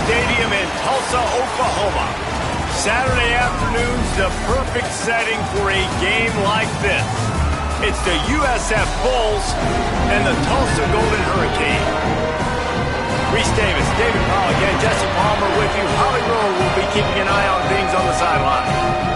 Stadium in Tulsa, Oklahoma. Saturday afternoon's the perfect setting for a game like this. It's the USF Bulls and the Tulsa Golden Hurricane. Reese Davis, David Pollock, and Jesse Palmer with you. Holly Rowe will be keeping an eye on things on the sideline.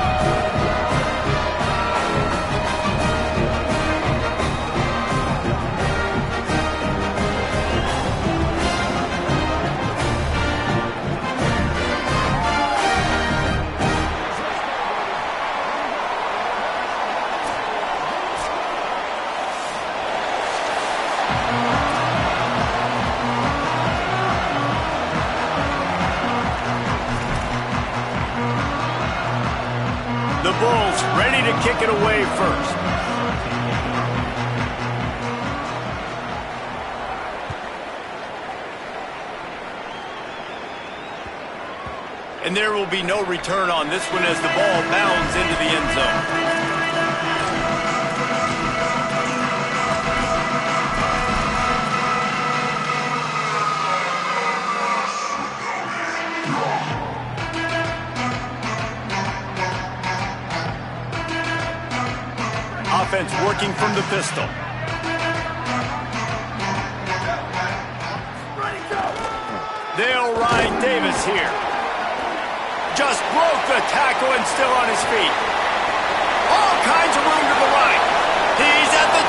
The Bulls ready to kick it away first. And there will be no return on this one as the ball bounds into the end zone. Offense working from the pistol. They'll ride Davis here. Just broke the tackle and still on his feet. All kinds of room to the right. He's at the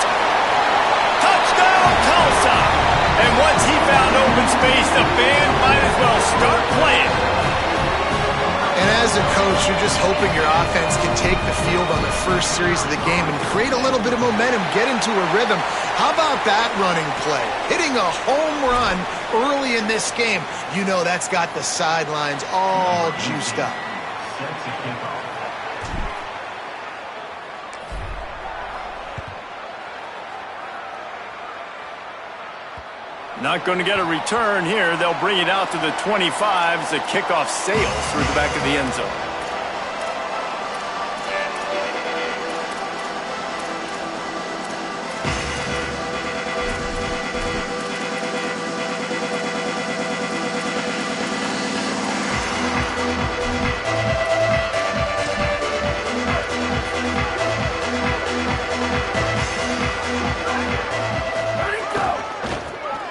touchdown, Tulsa. And once he found open space, the band might as well start playing. And as a coach, you're just hoping your offense can take the field on the first series of the game and create a little bit of momentum, get into a rhythm. How about that running play? Hitting a home run early in this game. You know that's got the sidelines all juiced up. Not going to get a return here. They'll bring it out to the 25 as the kickoff sails through the back of the end zone.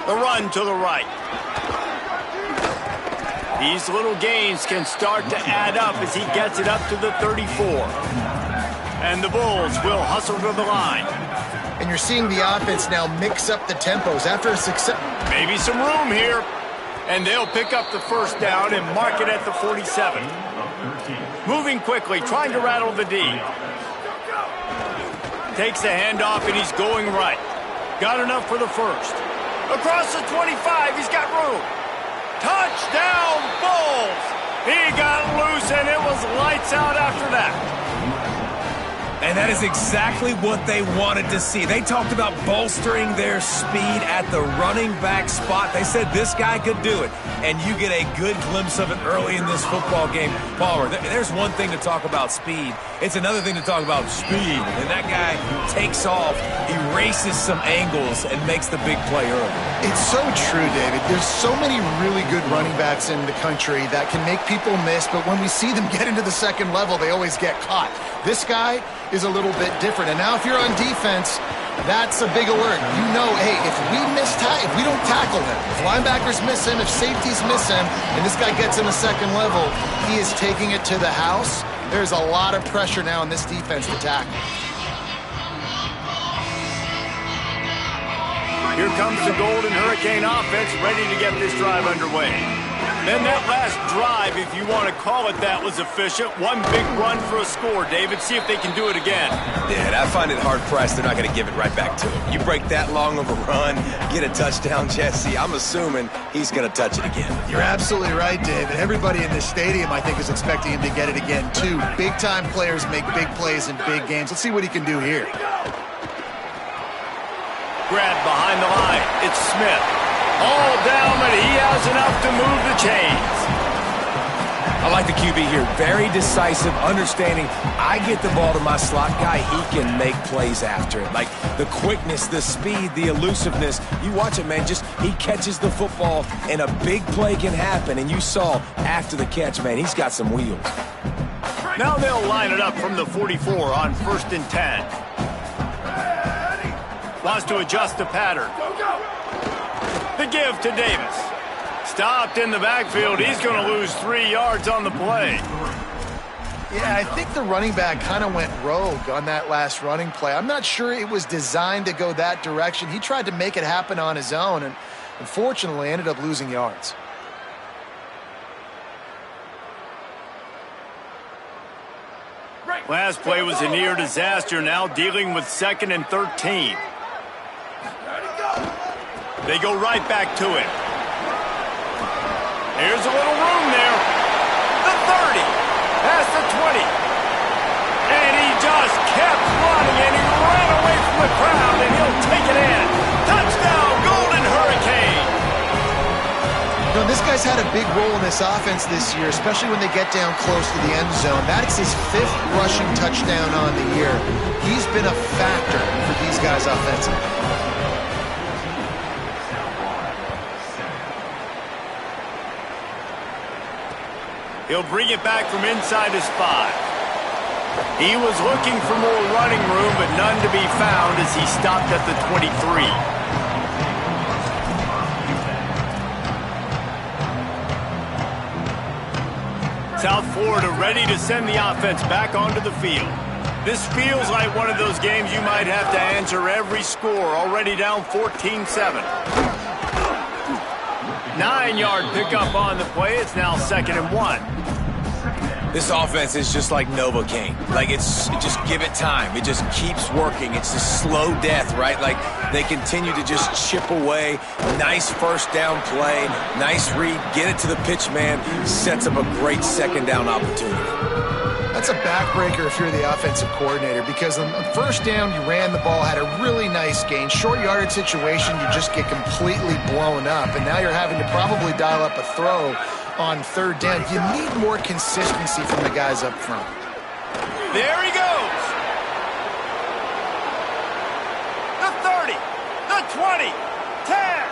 The run to the right. These little gains can start to add up as he gets it up to the 34. And the Bulls will hustle to the line. And you're seeing the offense now mix up the tempos after a success. Maybe some room here. And they'll pick up the first down and mark it at the 47. Moving quickly, trying to rattle the D. Takes the handoff and he's going right. Got enough for the first. Across the 25, he's got room. Touchdown, Bulls! He got loose, and it was lights out after that. And that is exactly what they wanted to see. They talked about bolstering their speed at the running back spot. They said this guy could do it, and you get a good glimpse of it early in this football game. Palmer, there's one thing to talk about speed. It's another thing to talk about speed. And that guy takes off, erases some angles, and makes the big play early. It's so true, David. There's so many really good running backs in the country that can make people miss, but when we see them get into the second level, they always get caught. This guy is a little bit different. And now if you're on defense, that's a big alert. You know, hey, if we don't tackle him, if linebackers miss him, if safeties miss him, and this guy gets in the second level, he is taking it to the house. There's a lot of pressure now in this defense to tackle. Here comes the Golden Hurricane offense ready to get this drive underway. And that last drive, if you want to call it that, was efficient. One big run for a score, David. See if they can do it again. Yeah, and I find it hard-pressed they're not going to give it right back to him. You break that long of a run, get a touchdown, Jesse, I'm assuming he's going to touch it again. You're absolutely right, David. Everybody in this stadium, I think, is expecting him to get it again, too. Big-time players make big plays in big games. Let's see what he can do here. Grab behind the line. It's Smith. All down, but he has enough to move the chains. I like the QB here. Very decisive, understanding I get the ball to my slot guy, he can make plays after it. Like the quickness, the speed, the elusiveness. You watch it, man, just he catches the football and a big play can happen. And you saw after the catch, man, he's got some wheels. Now they'll line it up from the 44 on 1st and 10. Wants to adjust the pattern. The give to Davis. Stopped in the backfield. He's going to lose 3 yards on the play. Yeah, I think the running back kind of went rogue on that last running play. I'm not sure it was designed to go that direction. He tried to make it happen on his own and unfortunately ended up losing yards. Last play was a near disaster, now dealing with 2nd and 13. They go right back to it. Here's a little room there. The 30. Past the 20. And he just kept running, and he ran away from the crowd, and he'll take it in. Touchdown, Golden Hurricane. You know, this guy's had a big role in this offense this year, especially when they get down close to the end zone. That's his 5th rushing touchdown on the year. He's been a factor for these guys offensively. He'll bring it back from inside his 5. He was looking for more running room, but none to be found as he stopped at the 23. South Florida ready to send the offense back onto the field. This feels like one of those games you might have to answer every score, already down 14-7. 9-yard pickup on the play. It's now 2nd and 1. This offense is just like Novocaine. Like just give it time. It just keeps working. It's a slow death, right? Like they continue to just chip away. Nice first down play. Nice read. Get it to the pitch man. Sets up a great 2nd down opportunity. That's a backbreaker if you're the offensive coordinator, because on 1st down, you ran the ball, had a really nice gain. Short yardage situation, you just get completely blown up, and now you're having to probably dial up a throw on 3rd down. You need more consistency from the guys up front. There he goes. The 30, the 20, 10.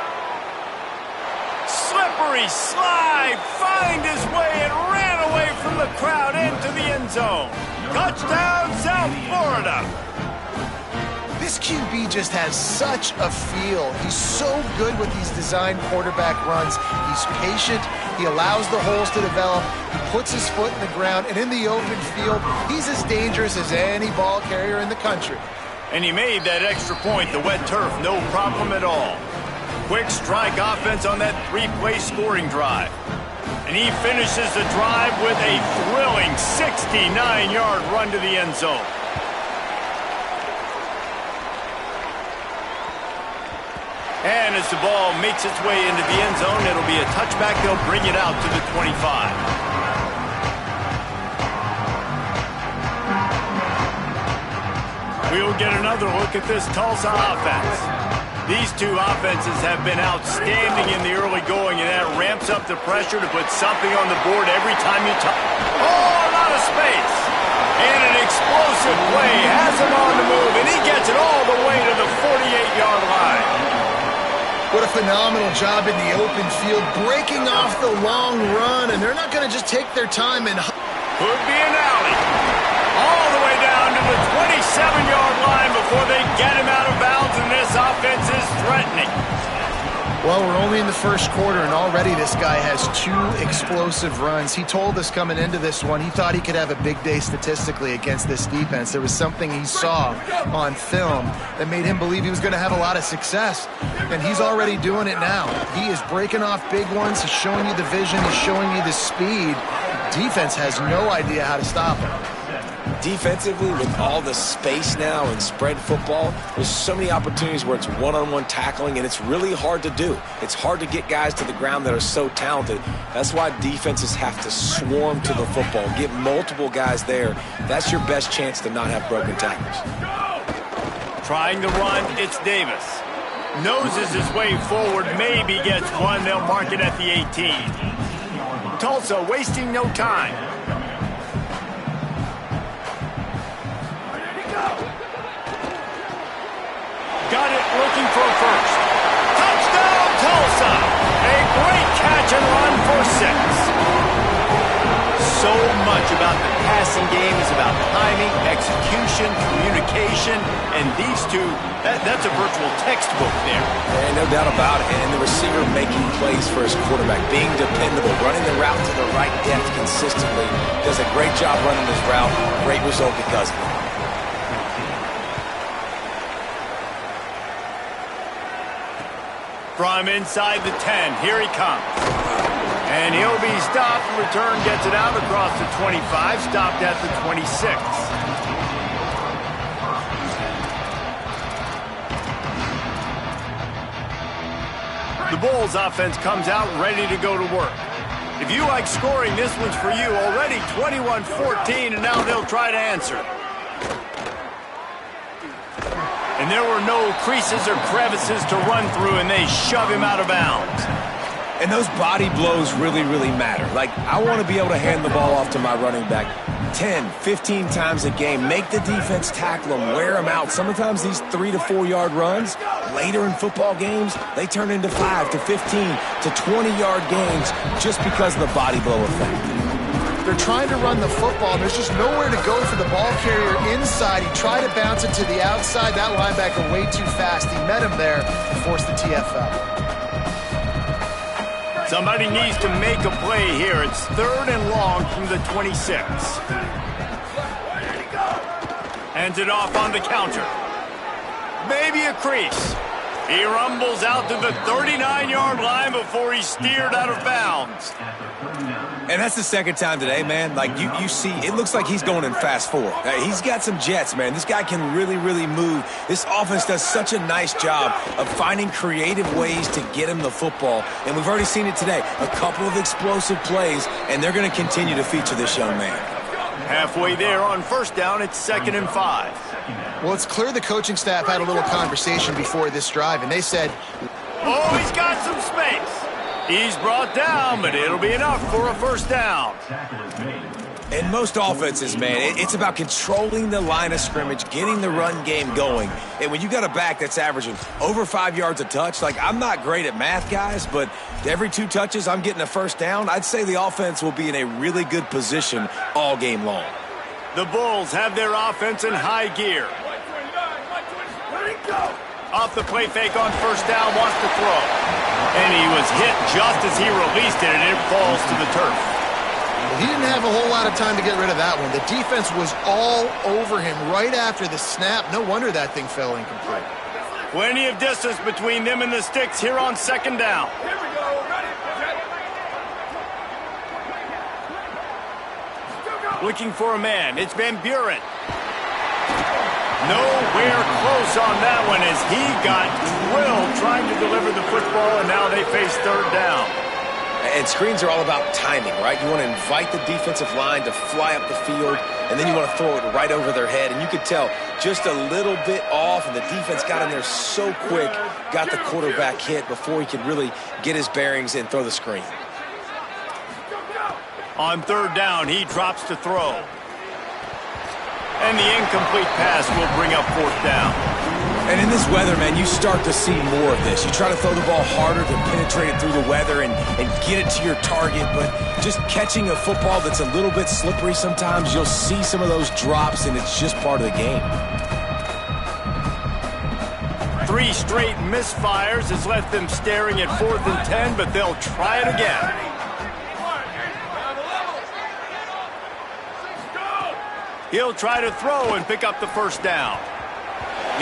Slippery slide, find his way and ran away from the crowd into the end zone. Touchdown, South Florida. This QB just has such a feel. He's so good with these design quarterback runs. He's patient. He allows the holes to develop. He puts his foot in the ground, and in the open field, he's as dangerous as any ball carrier in the country. And he made that extra point, the wet turf, no problem at all. Quick strike offense on that 3-play scoring drive. And he finishes the drive with a thrilling 69-yard run to the end zone. And as the ball makes its way into the end zone, it'll be a touchback. They'll bring it out to the 25. We'll get another look at this Tulsa offense. These two offenses have been outstanding in the early going, and that ramps up the pressure to put something on the board every time you touch. Oh, a lot of space. And an explosive play has him on the move, and he gets it all the way to the 48-yard line. What a phenomenal job in the open field, breaking off the long run, and they're not going to just take their time and... Could be an alley. All the way down to the 27-yard line before they get him out of bounds, and this offense is threatening. Well, we're only in the first quarter, and already this guy has 2 explosive runs. He told us coming into this one he thought he could have a big day statistically against this defense. There was something he saw on film that made him believe he was going to have a lot of success, and he's already doing it now. He is breaking off big ones. He's showing you the vision. He's showing you the speed. Defense has no idea how to stop him. Defensively, with all the space now and spread football, there's so many opportunities where it's one-on-one tackling, and it's really hard to do. It's hard to get guys to the ground that are so talented. That's why defenses have to swarm to the football, get multiple guys there. That's your best chance to not have broken tackles. Trying the run, it's Davis. Noses his way forward, maybe gets one. They'll mark it at the 18. Tulsa wasting no time. Got it, looking for a first. Touchdown, Tulsa! A great catch and run for 6. So much about the passing game is about timing, execution, communication, and these two, that's a virtual textbook there. And no doubt about it. And the receiver making plays for his quarterback, being dependable, running the route to the right depth consistently. Does a great job running his route. Great result because of it. From inside the 10, here he comes. And he'll be stopped. Return gets it out across the 25, stopped at the 26. The Bulls offense comes out ready to go to work. If you like scoring, this one's for you. Already 21-14, and now they'll try to answer. And there were no creases or crevices to run through, and they shove him out of bounds. And those body blows really, really matter. Like, I want to be able to hand the ball off to my running back 10, 15 times a game. Make the defense tackle them, wear them out. Sometimes these 3 to 4 yard runs, later in football games, they turn into 5 to 15 to 20 yard gains just because of the body blow effect. They're trying to run the football, and there's just nowhere to go for the ball carrier inside. He tried to bounce it to the outside. That linebacker way too fast. He met him there and forced the TFL. Somebody needs to make a play here. It's 3rd and long from the 26. Hands it off on the counter. Maybe a crease. He rumbles out to the 39-yard line before he's steered out of bounds. And that's the second time today, man. Like, you see, it looks like he's going in fast forward. He's got some jets, man. This guy can really, really move. This offense does such a nice job of finding creative ways to get him the football. And we've already seen it today. A couple of explosive plays, and they're going to continue to feature this young man. Halfway there on 1st down, it's 2nd and 5. Well, it's clear the coaching staff had a little conversation before this drive, and they said, oh, he's got some space. He's brought down, but it'll be enough for a 1st down. In most offenses, man, it's about controlling the line of scrimmage, getting the run game going. And when you got a back that's averaging over 5 yards a touch, like, I'm not great at math, guys, but every 2 touches I'm getting a 1st down, I'd say the offense will be in a really good position all game long. The Bulls have their offense in high gear. Off the play fake on 1st down, wants to throw. And he was hit just as he released it, and it falls to the turf. He didn't have a whole lot of time to get rid of that one. The defense was all over him right after the snap. No wonder that thing fell incomplete. Plenty of distance between them and the sticks here on 2nd down. Here we go. Ready? Looking for a man. It's Van Buren. Nowhere close on that one as he got drilled trying to deliver the football, and now they face 3rd down. And screens are all about timing, right? You want to invite the defensive line to fly up the field, and then you want to throw it right over their head. And you could tell just a little bit off, and the defense got in there so quick, got the quarterback hit before he could really get his bearings and throw the screen. On 3rd down, he drops to throw. And the incomplete pass will bring up 4th down. And in this weather, man, you start to see more of this. You try to throw the ball harder to penetrate it through the weather and get it to your target, but just catching a football that's a little bit slippery sometimes, you'll see some of those drops, and it's just part of the game. 3 straight misfires has left them staring at 4th and 10, but they'll try it again. He'll try to throw and pick up the 1st down.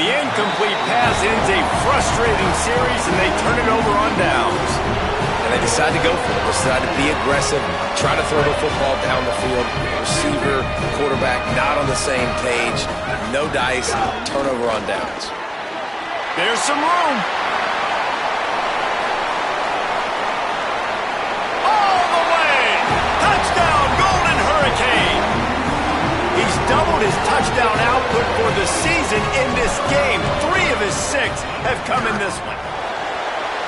The incomplete pass ends a frustrating series, and they turn it over on downs. And they decide to go for it. Decide to be aggressive, try to throw the football down the field. Receiver, quarterback, not on the same page. No dice, turnover on downs. There's some room. All the way! Touchdown, Golden Hurricane! He's doubled his touchdown output for the season in this game. 3 of his 6 have come in this one.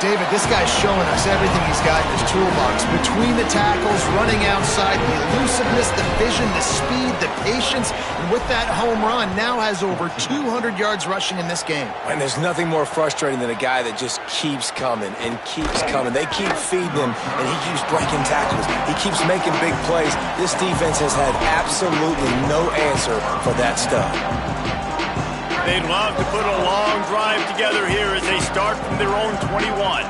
David, this guy's showing us everything he's got in his toolbox. Between the tackles, running outside, the elusiveness, the vision, the speed, the patience, and with that home run, now has over 200 yards rushing in this game. And there's nothing more frustrating than a guy that just keeps coming and keeps coming. They keep feeding him, and he keeps breaking tackles. He keeps making big plays. This defense has had absolutely no answer for that stud. They'd love to put a long drive together here as they start from their own 21.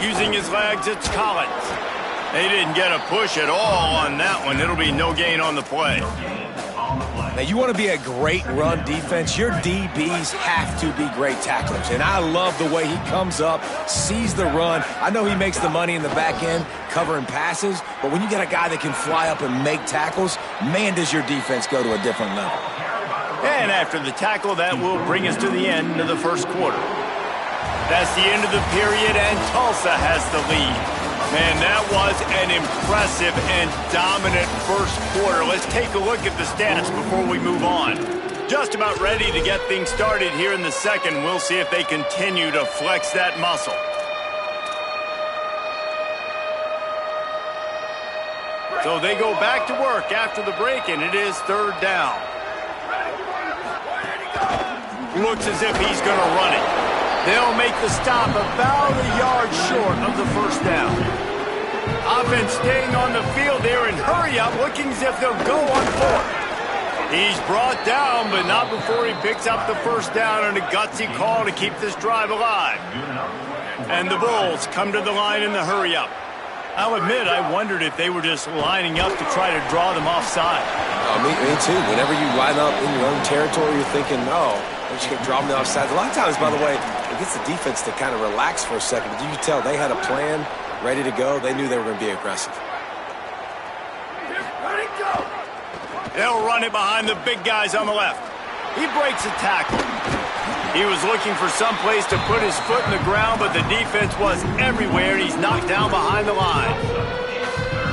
Using his legs, it's Collins. They didn't get a push at all on that one. It'll be no gain on the play. Now, you want to be a great run defense, your DBs have to be great tacklers. And I love the way he comes up, sees the run. I know he makes the money in the back end covering passes, but when you get a guy that can fly up and make tackles, man, does your defense go to a different level. And after the tackle, that will bring us to the end of the first quarter. That's the end of the period, and Tulsa has the lead. Man, that was an impressive and dominant first quarter. Let's take a look at the stats before we move on. Just about ready to get things started here in the second. We'll see if they continue to flex that muscle. So they go back to work after the break, and it is third down. Looks as if he's going to run it. They'll make the stop about a yard short of the first down. Offense staying on the field there and hurry up, looking as if they'll go on fourth. He's brought down, but not before he picks up the first down on a gutsy call to keep this drive alive. And the Bulls come to the line in the hurry up. I'll admit, I wondered if they were just lining up to try to draw them offside. Me too. Whenever you line up in your own territory, you're thinking, no, they're just going to draw them offside. A lot of times, by the way, it gets the defense to kind of relax for a second. But you can tell they had a plan ready to go. They knew they were going to be aggressive. They'll run it behind the big guys on the left. He breaks a tackle. He was looking for some place to put his foot in the ground, but the defense was everywhere, and he's knocked down behind the line.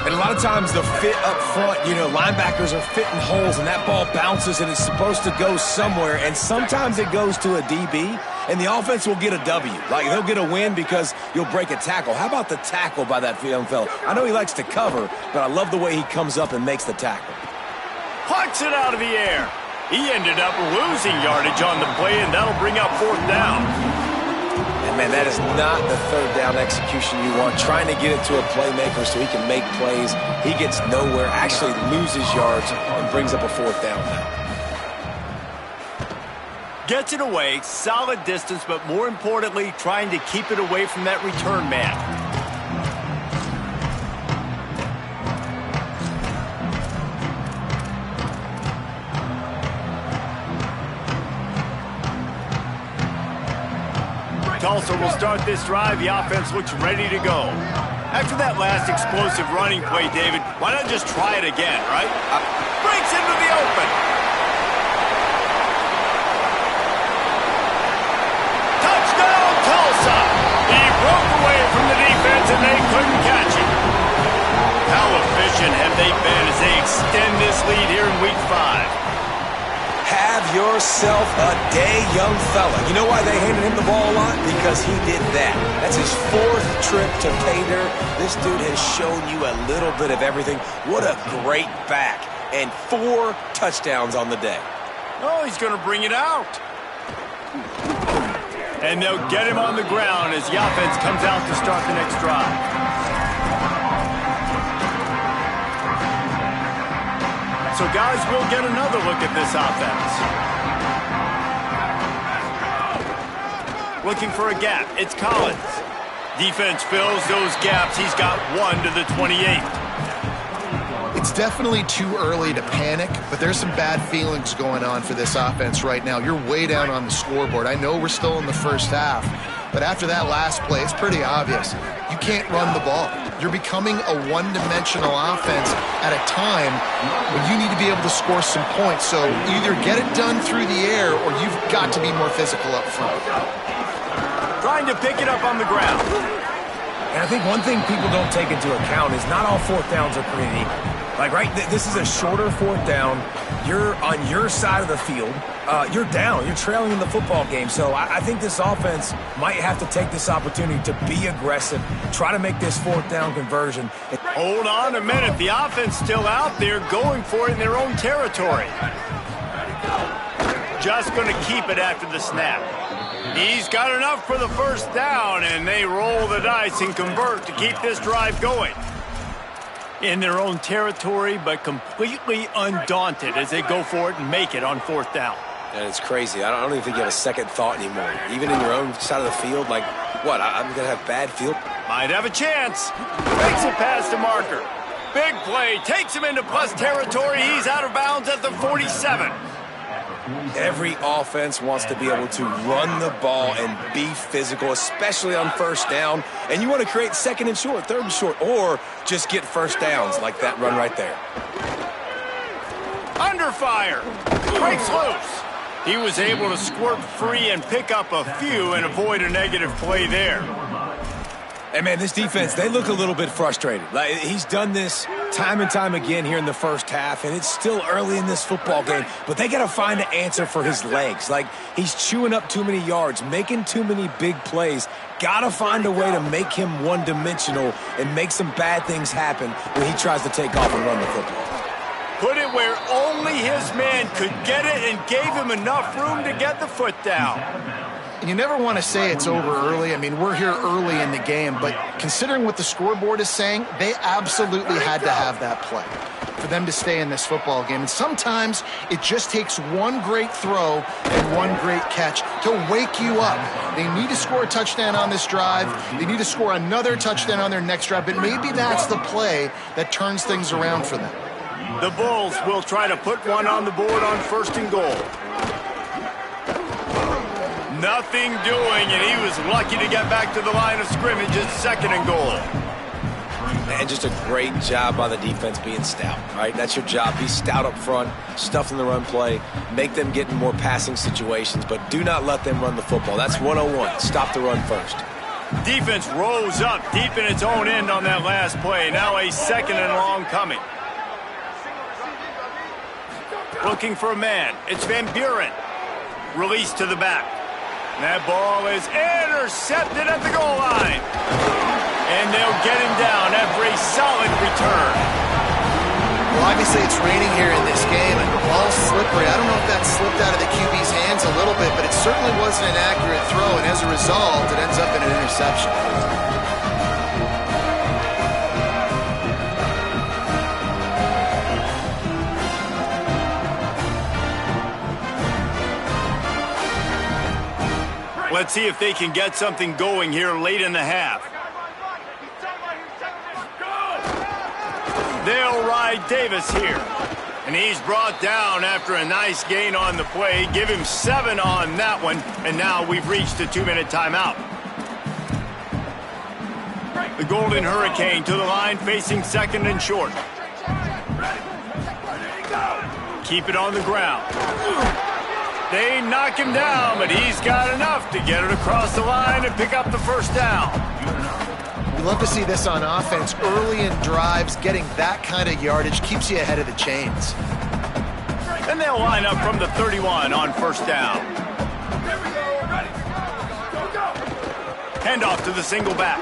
And a lot of times the fit up front, linebackers are fitting holes, and that ball bounces, and it's supposed to go somewhere, and sometimes it goes to a DB, and the offense will get a W. Like, they'll get a win because you'll break a tackle. How about the tackle by that young fella? I know he likes to cover, but I love the way he comes up and makes the tackle. Plucks it out of the air. He ended up losing yardage on the play, and that'll bring up fourth down. And, man, that is not the third down execution you want. Trying to get it to a playmaker so he can make plays. He gets nowhere, actually loses yards, and brings up a fourth down now. Gets it away, solid distance, but more importantly, trying to keep it away from that return man. Tulsa will start this drive. The offense looks ready to go. After that last explosive running play, David, why not just try it again, right? Breaks into the open. Touchdown, Tulsa! He broke away from the defense, and they couldn't catch him. How efficient have they been as they extend this lead here in Week 5? Have yourself a day, young fella. You know why they handed him the ball a lot? Because he did that. That's his fourth trip to pay dirt. This dude has shown you a little bit of everything. What a great back. And 4 touchdowns on the day. Oh, he's going to bring it out. And they'll get him on the ground as the offense comes out to start the next drive. So, guys, we'll get another look at this offense. Looking for a gap. It's Collins. Defense fills those gaps. He's got 1 to the 28. It's definitely too early to panic, but there's some bad feelings going on for this offense right now. You're way down on the scoreboard. I know we're still in the first half, but after that last play, it's pretty obvious. You can't run the ball. You're becoming a one-dimensional offense at a time when you need to be able to score some points. So either get it done through the air or you've got to be more physical up front. Trying to pick it up on the ground. And I think one thing people don't take into account is not all fourth downs are created equal. Like, right, this is a shorter fourth down. You're on your side of the field. You're down. You're trailing in the football game. So I think this offense might have to take this opportunity to be aggressive, try to make this fourth down conversion. Hold on a minute. The offense still out there going for it in their own territory. Just going to keep it after the snap. He's got enough for the first down, and they roll the dice and convert to keep this drive going. In their own territory, but completely undaunted as they go for it and make it on fourth down. And it's crazy. I don't even think you have a second thought anymore. Even in your own side of the field, like, what, I'm going to have bad field? Might have a chance. Makes it past the marker. Big play. Takes him into plus territory. He's out of bounds at the 47. Every offense wants to be able to run the ball and be physical, especially on first down. And you want to create second and short, third and short, or just get first downs like that run right there. Under fire. Breaks loose. He was able to squirt free and pick up a few and avoid a negative play there. Hey, man, this defense, they look a little bit frustrated. Like, he's done this time and time again here in the first half, and it's still early in this football game, but they got to find an answer for his legs. Like, he's chewing up too many yards, making too many big plays. Got to find a way to make him one-dimensional and make some bad things happen when he tries to take off and run the football. Put it where only his man could get it and gave him enough room to get the foot down. And you never want to say it's over early. I mean, we're here early in the game, but considering what the scoreboard is saying, they absolutely had to have that play for them to stay in this football game. And sometimes it just takes one great throw and one great catch to wake you up. They need to score a touchdown on this drive. They need to score another touchdown on their next drive, but maybe that's the play that turns things around for them. The Bulls will try to put one on the board on first and goal. Nothing doing, and he was lucky to get back to the line of scrimmage at second and goal. And just a great job by the defense being stout, right? That's your job. Be stout up front, stuff in the run play, make them get in more passing situations, but do not let them run the football. That's 101. Stop the run first. Defense rose up deep in its own end on that last play. Now a second and long coming. Looking for a man. It's Van Buren. Released to the back. That ball is intercepted at the goal line. And they'll get him down after a solid return. Well, obviously it's raining here in this game, and the ball's slippery. I don't know if that slipped out of the QB's hands a little bit, but it certainly wasn't an accurate throw, and as a result, it ends up in an interception. Let's see if they can get something going here late in the half. They'll ride Davis here. And he's brought down after a nice gain on the play. Give him 7 on that one. And now we've reached a 2-minute timeout. The Golden Hurricane to the line, facing second and short. Keep it on the ground. They knock him down, but he's got enough to get it across the line and pick up the first down. We love to see this on offense. Early in drives, getting that kind of yardage keeps you ahead of the chains. And they'll line up from the 31 on first down. Handoff to the single back.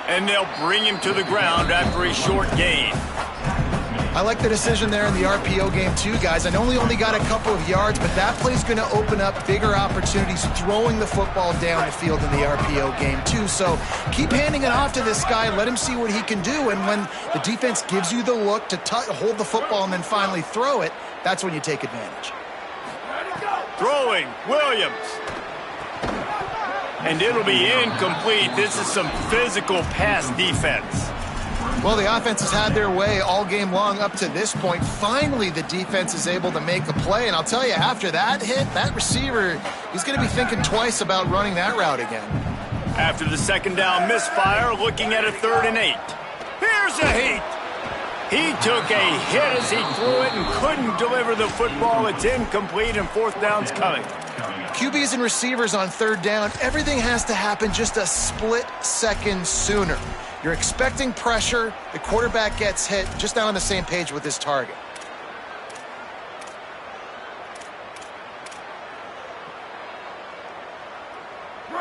And they'll bring him to the ground after a short gain. I like the decision there in the RPO game too, guys. I know he only got a couple of yards, but that play's going to open up bigger opportunities throwing the football down the field in the RPO game too. So keep handing it off to this guy. Let him see what he can do. And when the defense gives you the look to hold the football and then finally throw it, that's when you take advantage. Throwing, Williams. And it'll be incomplete. This is some physical pass defense. Well, the offense has had their way all game long up to this point. Finally, the defense is able to make a play. And I'll tell you, after that hit, that receiver, he's going to be thinking twice about running that route again. After the second down misfire, looking at a 3rd and 8. Here's a hit. He took a hit as he threw it and couldn't deliver the football. It's incomplete, and 4th down's coming. QBs and receivers on third down, everything has to happen just a split second sooner. You're expecting pressure, the quarterback gets hit, just not on the same page with his target.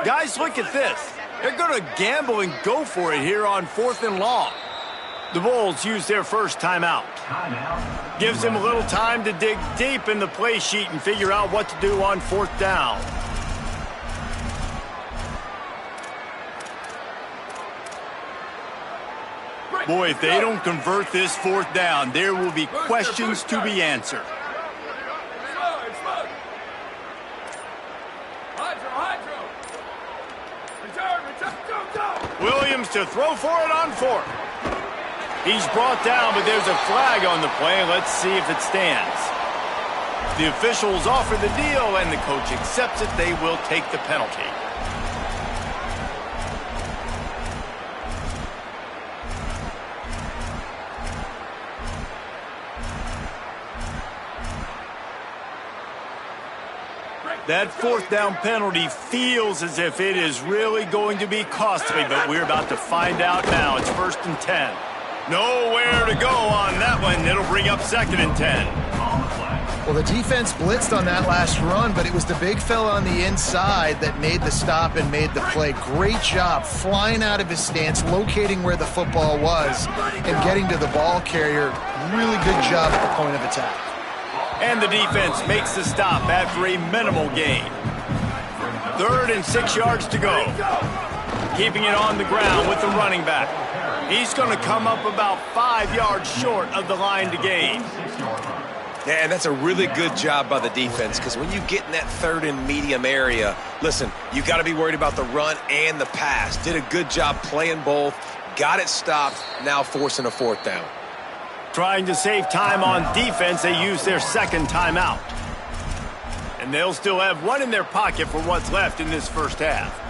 Guys, look at this. They're going to gamble and go for it here on 4th and long. The Bulls use their first timeout. Gives them a little time to dig deep in the play sheet and figure out what to do on 4th down. Boy, if they don't convert this 4th down, there will be questions to be answered. Williams to throw for it on 4th. He's brought down, but there's a flag on the play. Let's see if it stands. The officials offer the deal, and the coach accepts it. They will take the penalty. That 4th down penalty feels as if it is really going to be costly, but we're about to find out now. It's 1st and 10. Nowhere to go on that one. It'll bring up 2nd and 10. Well, the defense blitzed on that last run, but it was the big fella on the inside that made the stop and made the play. Great job flying out of his stance, locating where the football was, and getting to the ball carrier. Really good job at the point of attack. And the defense makes the stop after a minimal gain. 3rd and 6 yards to go. Keeping it on the ground with the running back. He's going to come up about 5 yards short of the line to gain. Yeah, and that's a really good job by the defense, because when you get in that 3rd and medium area, listen, you got to be worried about the run and the pass. Did a good job playing both, got it stopped, now forcing a 4th down. Trying to save time on defense, they use their 2nd timeout. And they'll still have one in their pocket for what's left in this first half.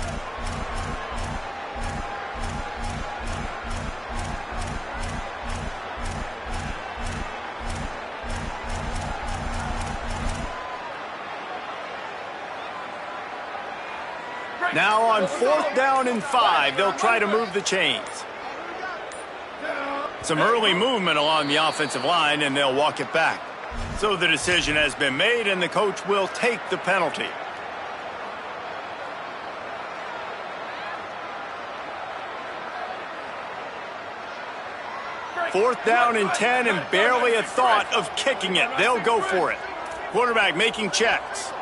Now on 4th down and 5, they'll try to move the chains. Some early movement along the offensive line, and they'll walk it back. So the decision has been made, and the coach will take the penalty. Fourth down and 10, and barely a thought of kicking it. They'll go for it. Quarterback making checks.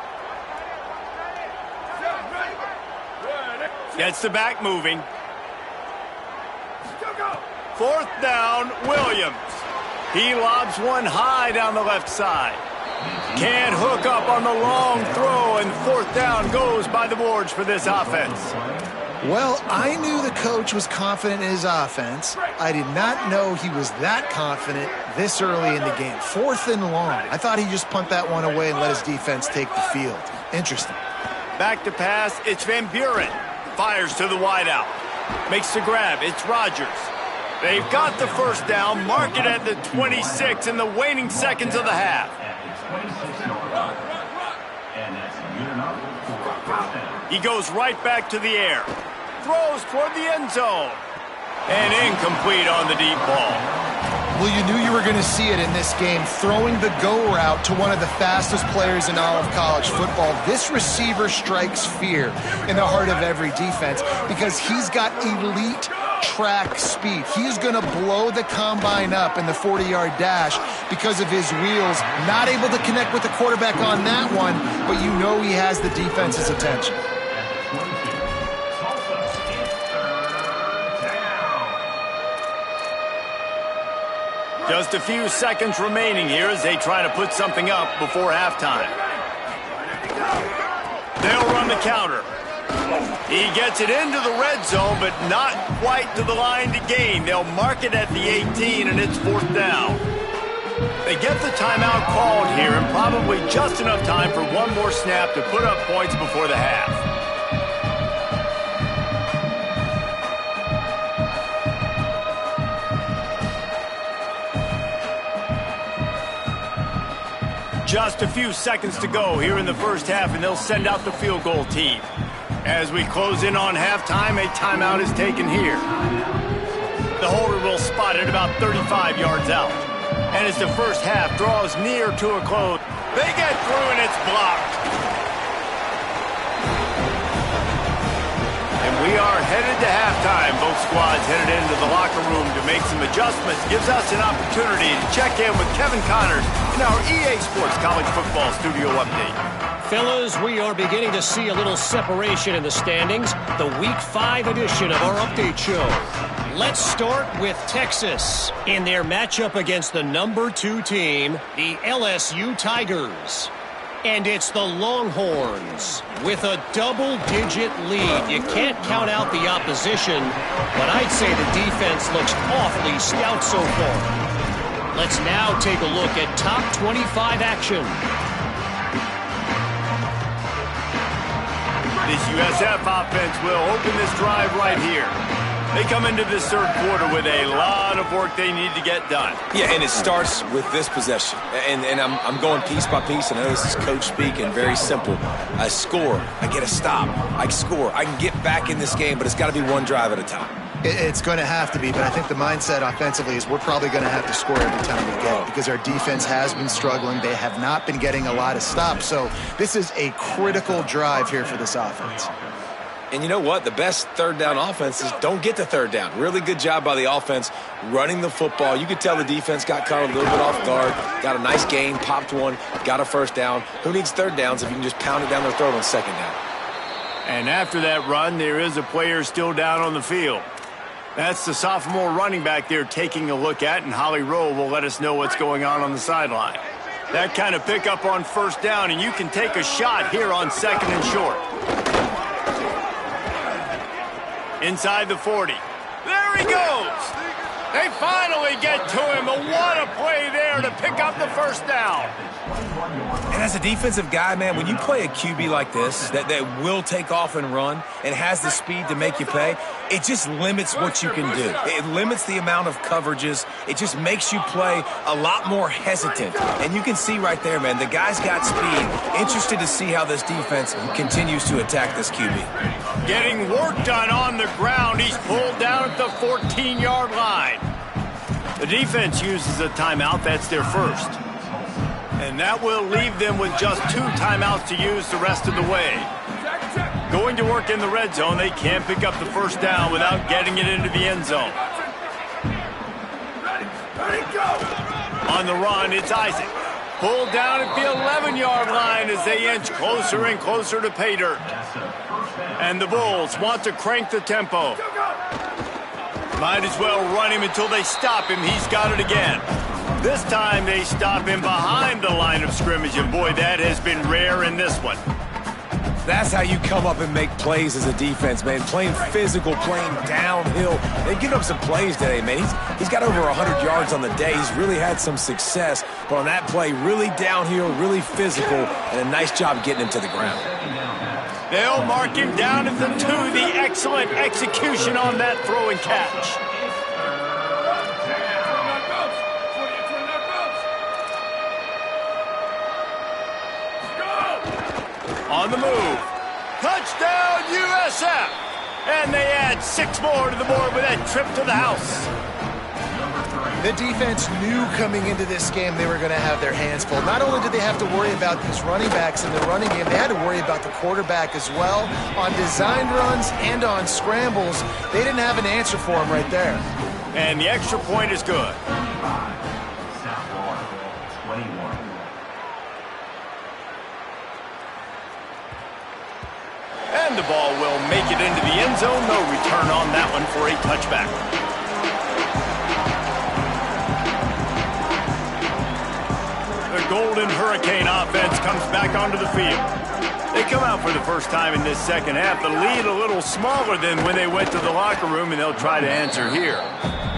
Gets the back moving. 4th down, Williams. He lobs one high down the left side. Can't hook up on the long throw, and 4th down goes by the boards for this offense. Well, I knew the coach was confident in his offense. I did not know he was that confident this early in the game. 4th and long. I thought he'd just punt that one away and let his defense take the field. Interesting. Back to pass, it's Van Buren. Fires to the wideout. Makes the grab, it's Rodgers. They've got the first down, mark it at the 26 in the waning seconds of the half. He goes right back to the air. Throws toward the end zone. And incomplete on the deep ball. Well, you knew you were going to see it in this game, throwing the go route to one of the fastest players in all of college football. This receiver strikes fear in the heart of every defense because he's got elite track speed. He's going to blow the combine up in the 40-yard dash because of his wheels. Not able to connect with the quarterback on that one, but you know he has the defense's attention. Just a few seconds remaining here as they try to put something up before halftime. They'll run the counter. He gets it into the red zone, but not quite to the line to gain. They'll mark it at the 18, and it's 4th down. They get the timeout called here, and probably just enough time for one more snap to put up points before the half. Just a few seconds to go here in the first half, and they'll send out the field goal team. As we close in on halftime, a timeout is taken here. The holder will spot it about 35 yards out. And as the first half draws near to a close, they get through and it's blocked. And we are headed to halftime. Both squads headed into the locker room to make some adjustments. Gives us an opportunity to check in with Kevin Connors in our EA Sports College Football Studio Update. Fellas, we are beginning to see a little separation in the standings. The Week 5 edition of our update show. Let's start with Texas in their matchup against the number 2 team, the LSU Tigers. And it's the Longhorns with a double-digit lead. You can't count out the opposition, but I'd say the defense looks awfully stout so far. Let's now take a look at top 25 action. This USF offense will open this drive right here. They come into this third quarter with a lot of work they need to get done. Yeah, and it starts with this possession. And I'm going piece by piece, and I know this is coach speak and very simple. I score, I get a stop, I score. I can get back in this game, but it's got to be one drive at a time. It's going to have to be, but I think the mindset offensively is we're probably going to have to score every time we get it because our defense has been struggling. They have not been getting a lot of stops. So this is a critical drive here for this offense. And you know what? The best third down offenses don't get to third down. Really good job by the offense running the football. You could tell the defense got caught a little bit off guard, got a nice gain, popped one, got a first down. Who needs third downs if you can just pound it down their throat on second down? And after that run, there is a player still down on the field. That's the sophomore running back they're taking a look at, and Holly Rowe will let us know what's going on the sideline. That kind of pickup on first down, and you can take a shot here on second and short. Inside the 40. There he goes! They finally get to him, but what a play there to pick up the first down. And as a defensive guy, man, when you play a QB like this that will take off and run and has the speed to make you pay, it just limits what you can do. It limits the amount of coverages. It just makes you play a lot more hesitant. And you can see right there, man, the guy's got speed. Interested to see how this defense continues to attack this QB. Getting work done on the ground. He's pulled down at the 14-yard line. The defense uses a timeout. That's their first. And that will leave them with just 2 timeouts to use the rest of the way. Going to work in the red zone, they can't pick up the first down without getting it into the end zone. On the run, it's Isaac. Pulled down at the 11-yard line as they inch closer and closer to pay dirt. And the Bulls want to crank the tempo. Might as well run him until they stop him. He's got it again. This time they stop him behind the line of scrimmage, and boy, that has been rare in this one. That's how you come up and make plays as a defense, man. Playing physical, playing downhill. They've given up some plays today, man. He's got over 100 yards on the day. He's really had some success. But on that play, really downhill, really physical, and a nice job getting him to the ground. They'll mark him down at the 2. The excellent execution on that throw and catch. On the move. Touchdown, USF! And they add 6 more to the board with that trip to the house. The defense knew coming into this game they were going to have their hands full. Not only did they have to worry about these running backs in the running game, they had to worry about the quarterback as well. On designed runs and on scrambles, they didn't have an answer for him right there. And the extra point is good. And the ball will make it into the end zone. No return on that one for a touchback. The Golden Hurricane offense comes back onto the field. They come out for the first time in this second half. The lead a little smaller than when they went to the locker room, and they'll try to answer here.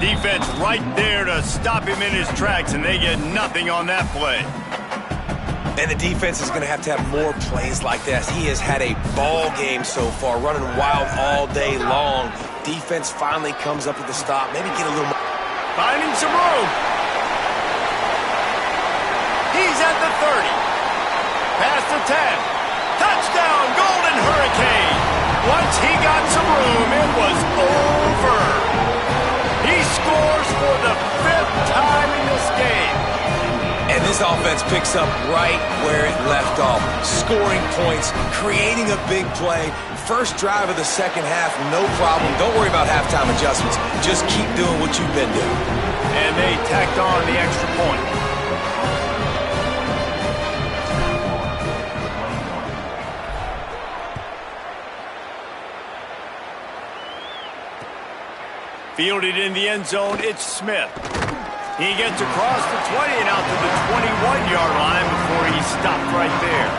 Defense right there to stop him in his tracks, and they get nothing on that play. And the defense is going to have more plays like this. He has had a ball game so far, running wild all day long. Defense finally comes up with the stop. Maybe get a little more. Finding some room. He's at the 30. past the 10. Touchdown, Golden Hurricane. Once he got some room, it was over. He scores for the 5th time in this game. And this offense picks up right where it left off. Scoring points, creating a big play. First drive of the second half, no problem. Don't worry about halftime adjustments. Just keep doing what you've been doing. And they tacked on the extra point. Fielded in the end zone, it's Smith. He gets across the 20 and out to the 21-yard line before he stopped right there.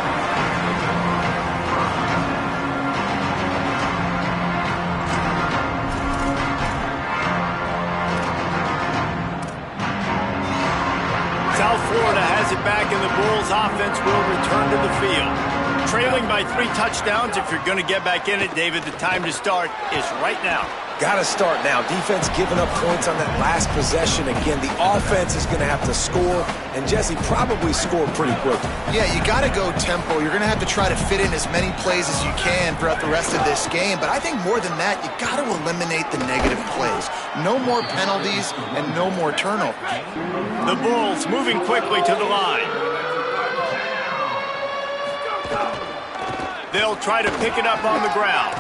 South Florida has it back, and the Bulls offense will return to the field. Trailing by 3 touchdowns. If you're going to get back in it, David, the time to start is right now. Got to start now. Defense giving up points on that last possession. Again, the offense is going to have to score, and Jesse probably score pretty quickly. Yeah, you got to go tempo. You're going to have to try to fit in as many plays as you can throughout the rest of this game. But I think more than that, you got to eliminate the negative plays. No more penalties and no more turnovers. The Bulls moving quickly to the line. They'll try to pick it up on the ground.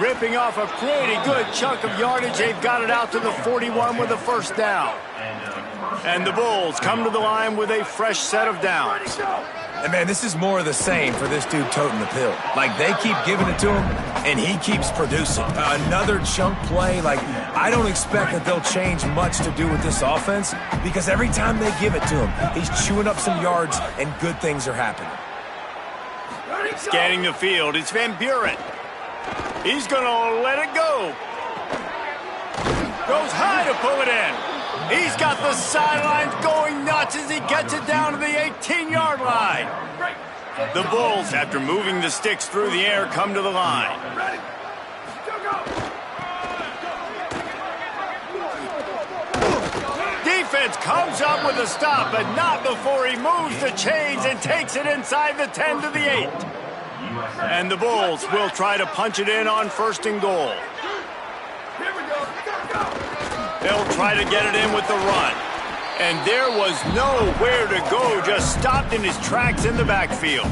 Ripping off a pretty good chunk of yardage. They've got it out to the 41 with a first down. And the Bulls come to the line with a fresh set of downs. And, man, this is more of the same for this dude toting the pill. Like, they keep giving it to him, and he keeps producing. Another chunk play. Like, I don't expect that they'll change much to do with this offense because every time they give it to him, he's chewing up some yards, and good things are happening. Scanning the field, it's Van Buren. He's going to let it go. Goes high to pull it in. He's got the sidelines going nuts as he gets it down to the 18-yard line. The Bulls, after moving the sticks through the air, come to the line. Defense comes up with a stop, but not before he moves the chains and takes it inside the 10 to the 8. And the Bulls will try to punch it in on 1st and goal. They'll try to get it in with the run. And there was nowhere to go, just stopped in his tracks in the backfield.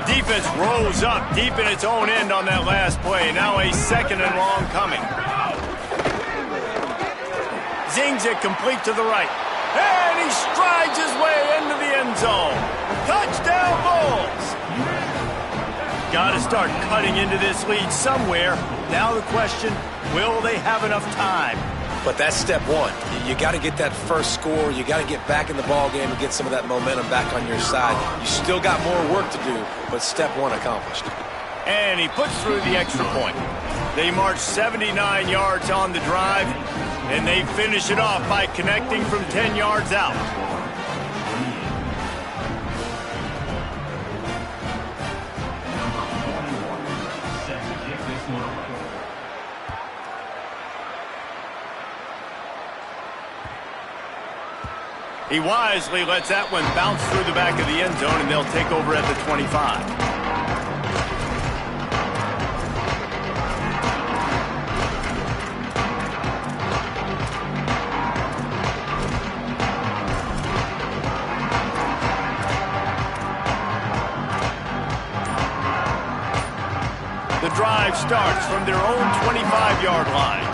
Defense rose up deep in its own end on that last play. Now a 2nd and long coming. Zings it complete to the right. And he strides his way into the end zone. Touchdown, Bulls! Got to start cutting into this lead somewhere. Now the question, will they have enough time? But that's step one. You got to get that first score. You got to get back in the ball game and get some of that momentum back on your side. You still got more work to do, but step one accomplished. And he puts through the extra point. They march 79 yards on the drive, and they finish it off by connecting from 10 yards out. He wisely lets that one bounce through the back of the end zone, and they'll take over at the 25. The drive starts from their own 25-yard line.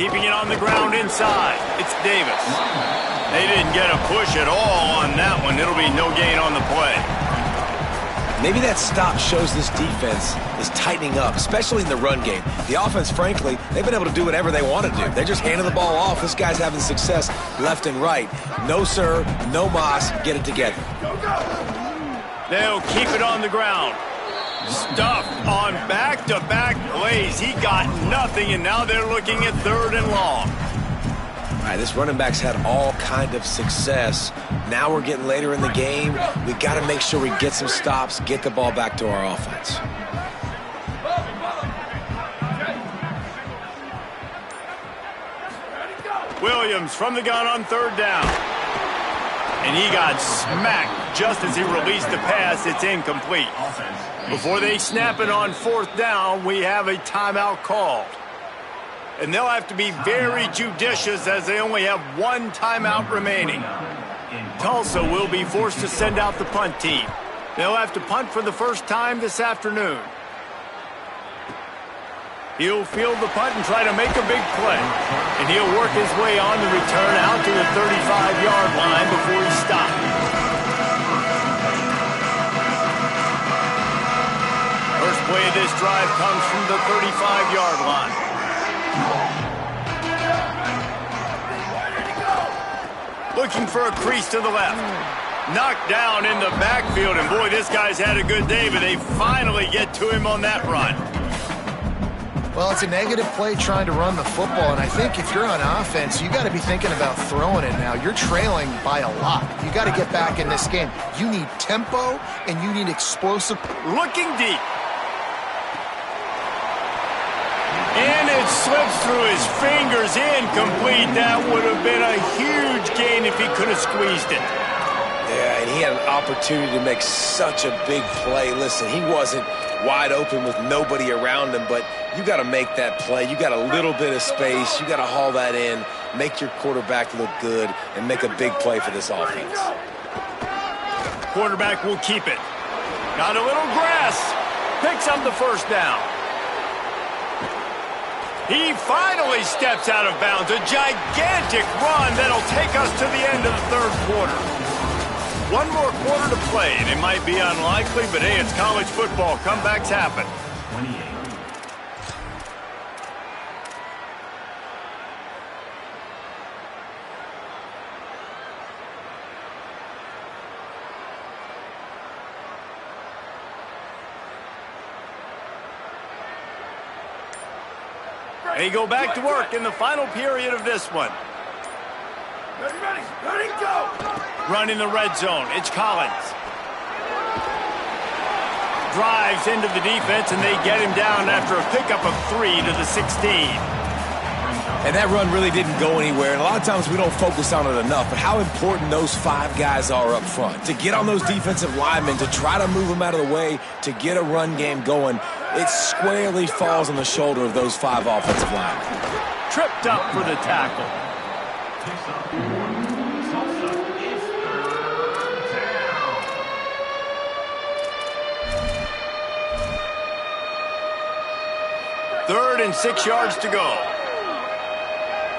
Keeping it on the ground inside, it's Davis. They didn't get a push at all on that one. It'll be no gain on the play. Maybe that stop shows this defense is tightening up, especially in the run game. The offense, frankly, they've been able to do whatever they want to do. They're just handing the ball off. This guy's having success left and right. No, sir, no mas. Get it together. They'll keep it on the ground. Stuffed on back-to-back plays. He got nothing, and now they're looking at 3rd and long. All right, this running back's had all kind of success. Now we're getting later in the game. We got to make sure we get some stops, get the ball back to our offense. Williams from the gun on 3rd down. And he got smacked just as he released the pass. It's incomplete. Before they snap it on 4th down, we have a timeout called. And they'll have to be very judicious as they only have 1 timeout remaining. Tulsa will be forced to send out the punt team. They'll have to punt for the first time this afternoon. He'll field the punt and try to make a big play. And he'll work his way on the return out to the 35-yard line before he stops. First play of this drive comes from the 35-yard line. Looking for a crease to the left. Knocked down in the backfield. And boy, this guy's had a good day, but they finally get to him on that run. Well, it's a negative play trying to run the football, and I think if you're on offense, you got to be thinking about throwing it now. You're trailing by a lot. You got to get back in this game. You need tempo, and you need explosive. Looking deep. And it slips through his fingers, incomplete. That would have been a huge gain if he could have squeezed it. Yeah, and he had an opportunity to make such a big play. Listen, he wasn't wide open with nobody around him, but you got to make that play. You got a little bit of space. You got to haul that in, make your quarterback look good, and make a big play for this offense. Quarterback will keep it. Got a little grass. Picks up the first down. He finally steps out of bounds. A gigantic run that'll take us to the end of the 3rd quarter. 1 more quarter to play, and it might be unlikely, but hey, it's college football. Comebacks happen. 28. They go back to work in the final period of this one. Ready, go! Run in the red zone. It's Collins. Drives into the defense, and they get him down after a pickup of 3 to the 16. And that run really didn't go anywhere. And a lot of times we don't focus on it enough, but how important those 5 guys are up front. To get on those defensive linemen, to try to move them out of the way, to get a run game going, it squarely falls on the shoulder of those 5 offensive linemen. Tripped up for the tackle. Third and 6 yards to go.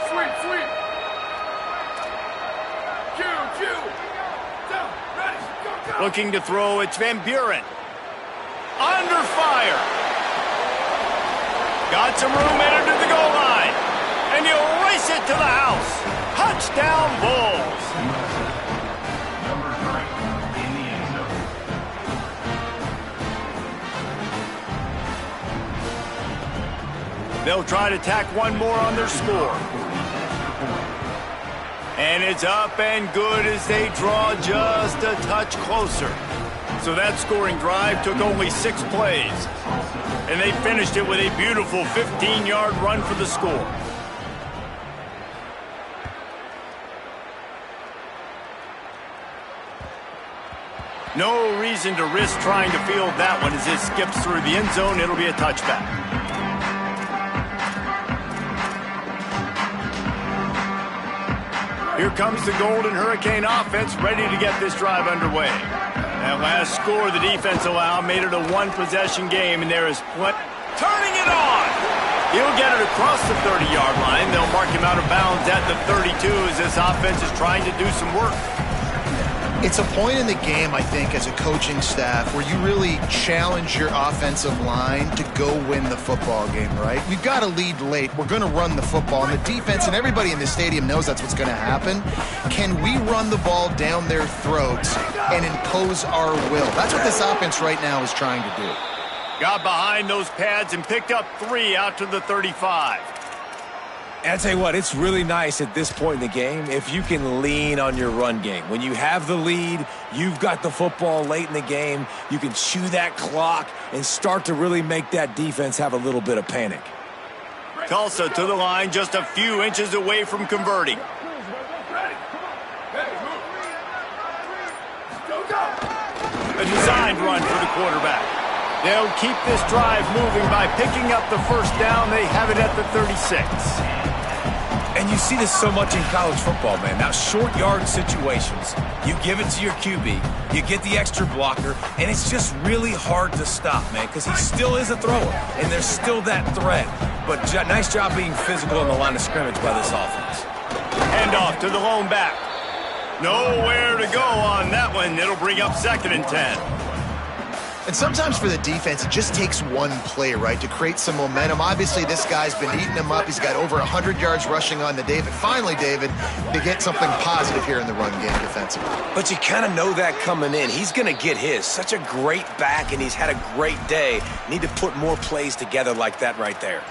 Sweep. Q. Down, ready, go. Looking to throw, it's Van Buren. Under fire. Got some room entered to the goal line. And he'll race it to the house. Touchdown, Bulls. Number 3 in the end zone. They'll try to tack 1 more on their score. And it's up and good as they draw just a touch closer. So that scoring drive took only 6 plays. And they finished it with a beautiful 15-yard run for the score. No reason to risk trying to field that one as it skips through the end zone. It'll be a touchback. Here comes the Golden Hurricane offense ready to get this drive underway. That last score the defense allowed made it a 1-possession game, and there is turning it on. He'll get it across the 30-yard line. They'll mark him out of bounds at the 32 as this offense is trying to do some work. It's a point in the game, I think, as a coaching staff where you really challenge your offensive line to go win the football game, right? We've got to lead late. We're going to run the football. And the defense and everybody in the stadium knows that's what's going to happen. Can we run the ball down their throats and impose our will? That's what this offense right now is trying to do. Got behind those pads and picked up 3 out to the 35. And I tell you what, it's really nice at this point in the game if you can lean on your run game. When you have the lead, you've got the football late in the game, you can chew that clock and start to really make that defense have a little bit of panic. Tulsa to the line, just a few inches away from converting. A designed run for the quarterback. They'll keep this drive moving by picking up the first down. They have it at the 36. And you see this so much in college football, man. Now, short yard situations, you give it to your QB, you get the extra blocker, and it's just really hard to stop, man, because he still is a thrower, and there's still that threat. But nice job being physical on the line of scrimmage by this offense. Handoff to the lone back. Nowhere to go on that one. It'll bring up 2nd and 10. And sometimes for the defense, it just takes one play, right, to create some momentum. Obviously, this guy's been eating him up. He's got over 100 yards rushing on the David. Finally, David, to get something positive here in the run game defensively. But you kind of know that coming in. He's going to get his. Such a great back, and he's had a great day. Need to put more plays together like that right there.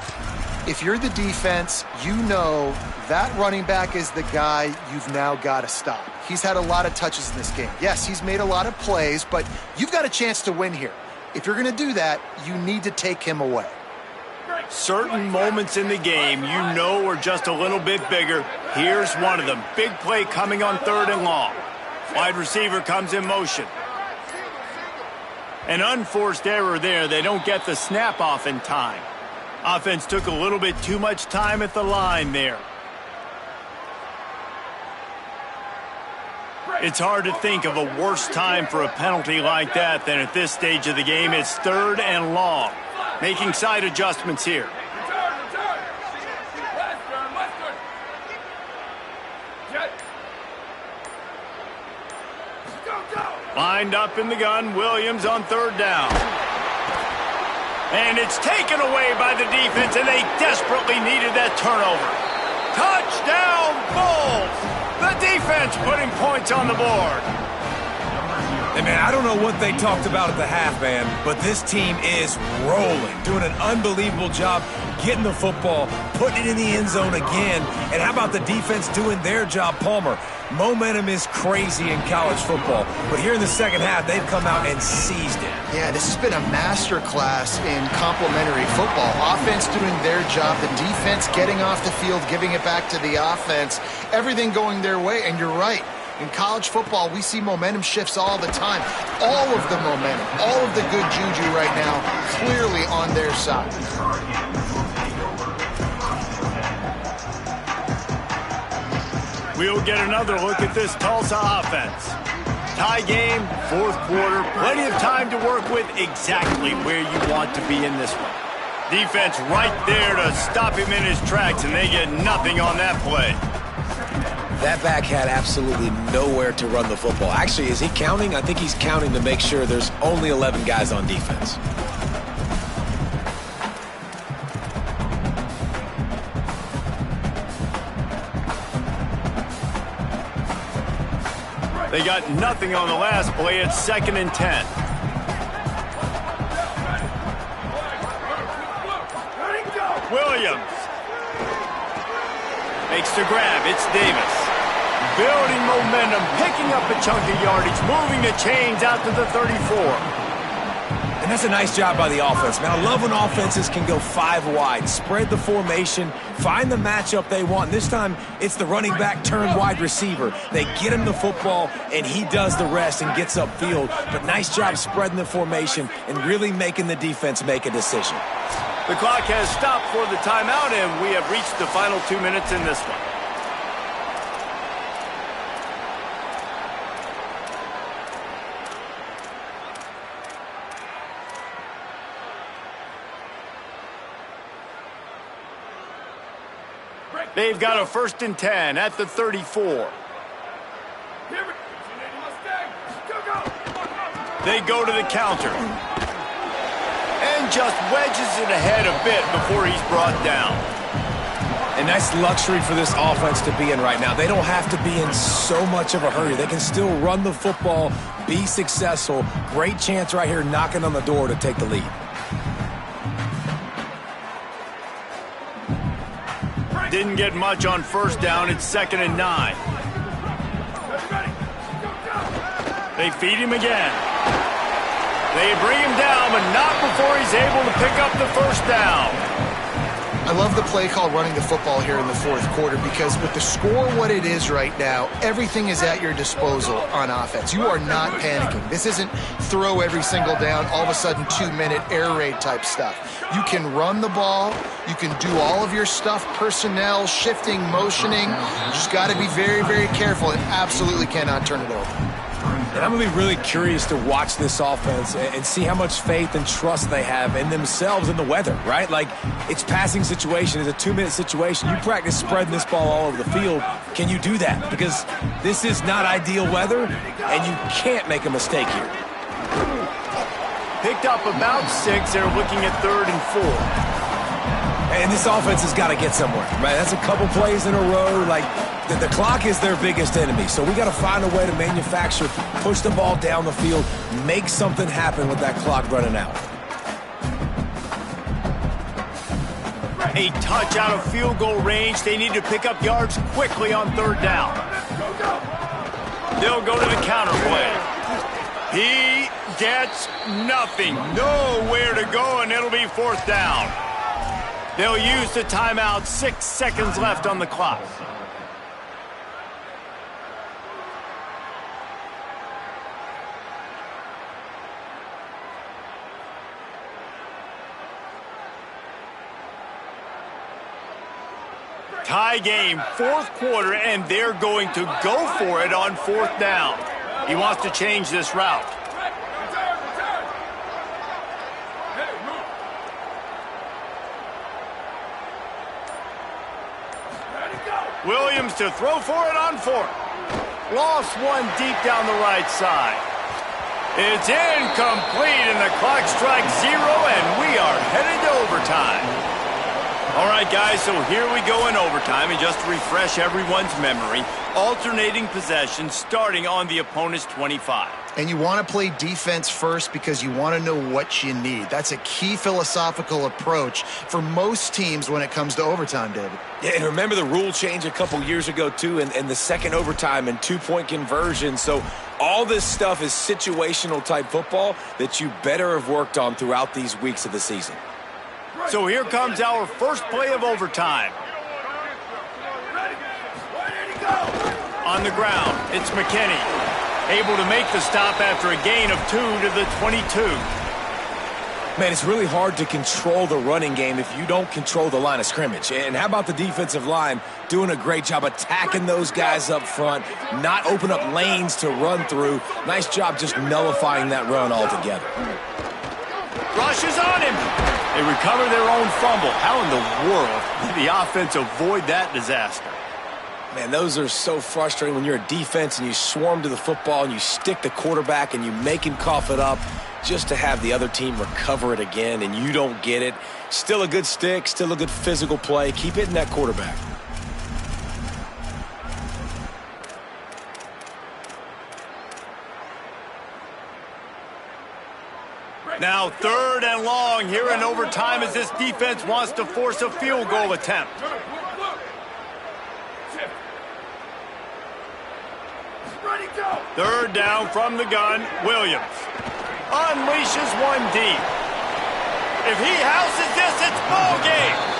If you're the defense, you know that running back is the guy you've now got to stop. He's had a lot of touches in this game. Yes, he's made a lot of plays, but you've got a chance to win here. If you're going to do that, you need to take him away. Certain moments in the game you know are just a little bit bigger. Here's one of them. Big play coming on 3rd and long. Wide receiver comes in motion. An unforced error there. They don't get the snap off in time. Offense took a little bit too much time at the line there. It's hard to think of a worse time for a penalty like that than at this stage of the game. It's 3rd and long. Making side adjustments here. Lined up in the gun, Williams on 3rd down. And it's taken away by the defense, and they desperately needed that turnover. Touchdown, Bulls! The defense putting points on the board. And, man, I don't know what they talked about at the half, man, but this team is rolling, doing an unbelievable job getting the football, putting it in the end zone again. And how about the defense doing their job, Palmer? Momentum is crazy in college football, but here in the second half, they've come out and seized it. Yeah, this has been a master class in complementary football. Offense doing their job, the defense getting off the field, giving it back to the offense, everything going their way, and you're right. In college football, we see momentum shifts all the time. All of the momentum, all of the good juju right now, clearly on their side. We'll get another look at this Tulsa offense. Tie game, 4th quarter, plenty of time to work with, exactly where you want to be in this one. Defense right there to stop him in his tracks, and they get nothing on that play. That back had absolutely nowhere to run the football. Actually, is he counting? I think he's counting to make sure there's only 11 guys on defense. They got nothing on the last play. It's 2nd and 10. Williams makes the grab. It's Davis. Building momentum, picking up a chunk of yardage, moving the chains out to the 34. And that's a nice job by the offense, man. I love when offenses can go 5 wide, spread the formation, find the matchup they want. This time, it's the running back turned wide receiver. They get him the football, and he does the rest and gets upfield. But nice job spreading the formation and really making the defense make a decision. The clock has stopped for the timeout, and we have reached the final 2 minutes in this one. They've got a 1st and 10 at the 34. They go to the counter. And just wedges it ahead a bit before he's brought down. A nice luxury for this offense to be in right now. They don't have to be in so much of a hurry. They can still run the football, be successful. Great chance right here knocking on the door to take the lead. Didn't get much on 1st down. It's 2nd and 9. They feed him again. They bring him down, but not before he's able to pick up the 1st down. I love the play called running the football here in the fourth quarter because with the score what it is right now, everything is at your disposal on offense. You are not panicking. This isn't throw every single down, all of a sudden 2-minute air raid type stuff. You can run the ball. You can do all of your stuff, personnel, shifting, motioning. You just got to be very, very careful and absolutely cannot turn it over. And I'm going to be really curious to watch this offense and see how much faith and trust they have in themselves and the weather, right? Like, it's passing situation. It's a 2-minute situation. You practice spreading this ball all over the field. Can you do that? Because this is not ideal weather, and you can't make a mistake here. Picked up about 6. They're looking at 3rd and 4. And this offense has got to get somewhere, right? That's a couple plays in a row. Like, the clock is their biggest enemy. So we got to find a way to manufacture, push the ball down the field, make something happen with that clock running out. A touch out of field goal range. They need to pick up yards quickly on 3rd down. They'll go to the counter play. He gets nothing. Nowhere to go, and it'll be 4th down. They'll use the timeout. 6 seconds left on the clock. Tie game, 4th quarter, and they're going to go for it on 4th down. He wants to change this route. Williams to throw for it on 4th. Lost one deep down the right side. It's incomplete, and the clock strikes 0, and we are headed to overtime. All right, guys, so here we go in overtime, and just to refresh everyone's memory, alternating possession starting on the opponent's 25. And you want to play defense first because you want to know what you need. That's a key philosophical approach for most teams when it comes to overtime, David. Yeah, and remember the rule change a couple years ago, too, and the second overtime and 2-point conversion. So all this stuff is situational type football that you better have worked on throughout these weeks of the season. So here comes our first play of overtime. On the ground, it's McKinney. Able to make the stop after a gain of 2 to the 22. Man, it's really hard to control the running game if you don't control the line of scrimmage. And how about the defensive line doing a great job attacking those guys up front, not open up lanes to run through. Nice job just nullifying that run altogether. Rushes on him. They recover their own fumble. How in the world did the offense avoid that disaster? Man, those are so frustrating when you're a defense and you swarm to the football and you stick the quarterback and you make him cough it up just to have the other team recover it again and you don't get it. Still a good stick, still a good physical play. Keep hitting that quarterback. Now 3rd and long here in overtime as this defense wants to force a field goal attempt. Third down from the gun, Williams. Unleashes one deep. If he houses this, it's ball game.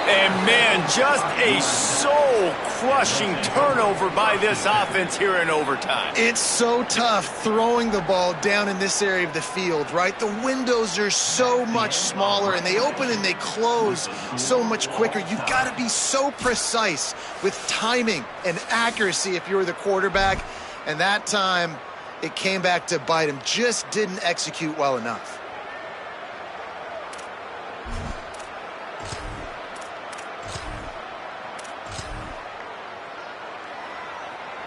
And, man, just a soul-crushing turnover by this offense here in overtime. It's so tough throwing the ball down in this area of the field, right? The windows are so much smaller, and they open and they close so much quicker. You've got to be so precise with timing and accuracy if you're the quarterback. And that time, it came back to bite him. Just didn't execute well enough.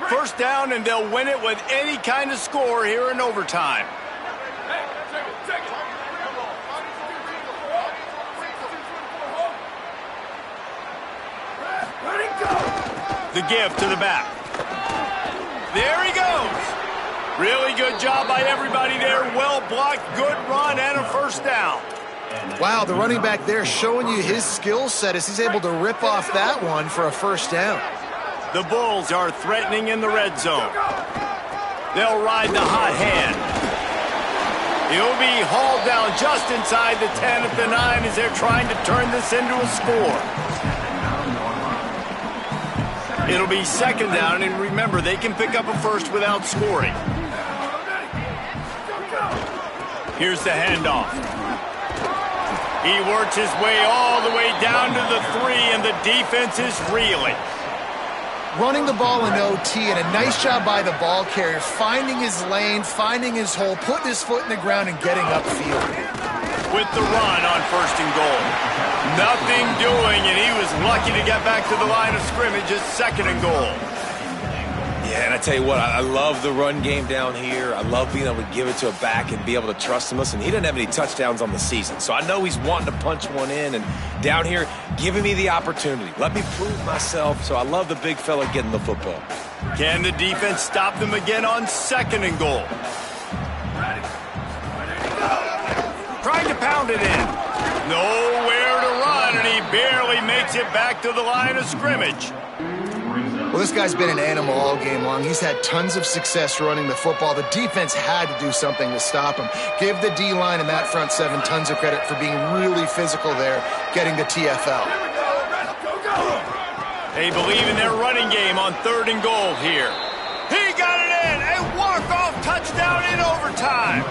First down, and they'll win it with any kind of score here in overtime. The give to the back. There he goes. Really good job by everybody there. Well blocked, good run, and a first down. Wow, the running back there showing you his skill set as he's able to rip off that one for a first down. The Bulls are threatening in the red zone. They'll ride the hot hand. He'll be hauled down just inside the 10 at the 9 as they're trying to turn this into a score. It'll be second down, and remember, they can pick up a first without scoring. Here's the handoff. He works his way all the way down to the 3, and the defense is reeling. Running the ball in OT, and a nice job by the ball carrier, finding his lane, finding his hole, putting his foot in the ground, and getting upfield. With the run on 1st and goal. Nothing doing, and he was lucky to get back to the line of scrimmage at 2nd and goal. Yeah, and I tell you what, I love the run game down here. I love being able to give it to a back and be able to trust him. Listen, he doesn't have any touchdowns on the season, so I know he's wanting to punch one in. And down here, giving me the opportunity. Let me prove myself, so I love the big fella getting the football. Can the defense stop them again on 2nd and goal? Trying to pound it in. Nowhere to run, and he barely makes it back to the line of scrimmage. Well, this guy's been an animal all game long. He's had tons of success running the football. The defense had to do something to stop him. Give the D-line and that front 7 tons of credit for being really physical there, getting the TFL. They believe in their running game on 3rd and goal here. He got it in! A walk-off touchdown in overtime!